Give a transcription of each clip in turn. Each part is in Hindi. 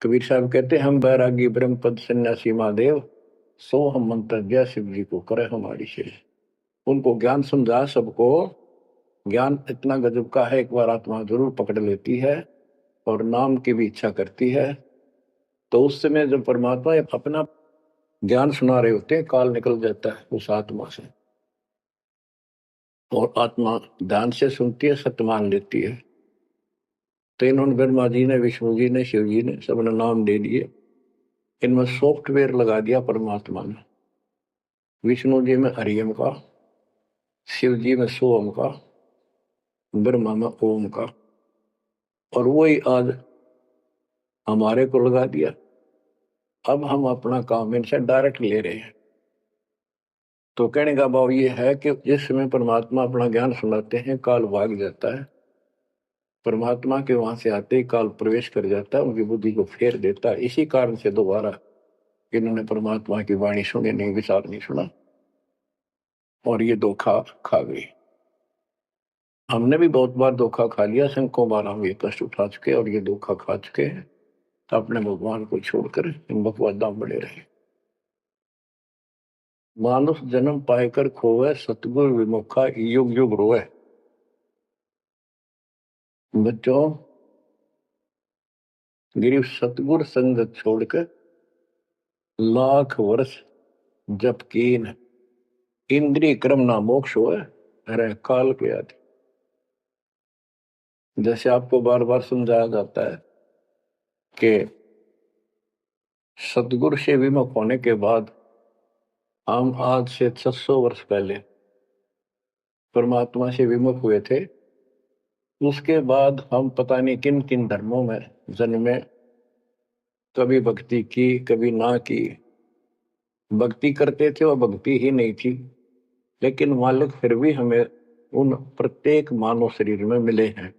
कबीर साहब कहते हैं, हम बैरागी ब्रह्म पद सन्यासी महादेव, सो हम मंत्र दिया शिव जी को करे हमारी शेष। उनको ज्ञान समझा सबको। ज्ञान इतना गजब का है, एक बार आत्मा जरूर पकड़ लेती है और नाम की भी इच्छा करती है, तो उस समय जब परमात्मा अपना ज्ञान सुना रहे होते हैं, काल निकल जाता है उस आत्मा से और आत्मा ध्यान से सुनती है, सत्य मान लेती है। तो इन्होंने ब्रह्मा जी ने, विष्णु जी ने, शिव जी ने सबने नाम दे दिए। इनमें सॉफ्टवेयर लगा दिया परमात्मा ने। विष्णु जी में हरियम का, शिव जी में सोम का, ब्रह्मा में ओम का, और वही आज हमारे को लगा दिया। अब हम अपना काम इनसे डायरेक्ट ले रहे हैं। तो कहने का भाव ये है कि जिस समय परमात्मा अपना ज्ञान सुनाते हैं, काल भाग जाता है। परमात्मा के वहां से आते ही काल प्रवेश कर जाता है, उनकी बुद्धि को फेर देता है। इसी कारण से दोबारा इन्होंने परमात्मा की वाणी सुनी नहीं, विचार नहीं सुना, और ये धोखा खा गई। हमने भी बहुत बार धोखा खा लिया, सैकड़ों बार हम ये कष्ट उठा चुके और ये धोखा खा चुके हैं। तो अपने भगवान को छोड़कर इन बकवादा में बड़े रहे। मानुष जन्म पाएकर खोवे, सतगुरु विमुखा युग युग रोए। बच्चों, गिरी सतगुरु संगत छोड़कर लाख वर्ष जप कीन, इंद्रिय क्रम ना मोक्ष होए, अरे काल के आदि। जैसे आपको बार बार समझाया जाता है कि सतगुरु से विमुख होने के बाद हम आज से 600 वर्ष पहले परमात्मा से विमुख हुए थे। उसके बाद हम पता नहीं किन किन धर्मों में जन्मे, कभी भक्ति की कभी ना की। भक्ति करते थे और भक्ति ही नहीं थी, लेकिन मालिक फिर भी हमें उन प्रत्येक मानव शरीर में मिले हैं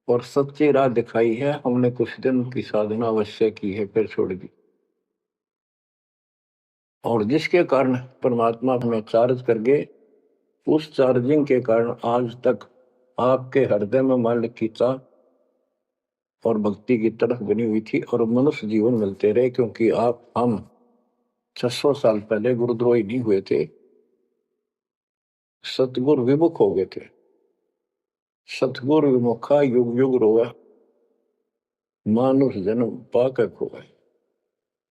और सच्ची राह दिखाई है। हमने कुछ दिन की साधना अवश्य की है, फिर छोड़ दी, और जिसके कारण परमात्मा हमें चार्ज कर गए। उस चार्जिंग के कारण आज तक आपके हृदय में मालिक की चाह और भक्ति की तरफ बनी हुई थी और मनुष्य जीवन मिलते रहे, क्योंकि हम 600 साल पहले गुरुद्रोही नहीं हुए थे, सतगुरु विमुख हो गए थे। सतगुरु विमुखा युग युग रोआ, मानुष जन्म पाकर खोए।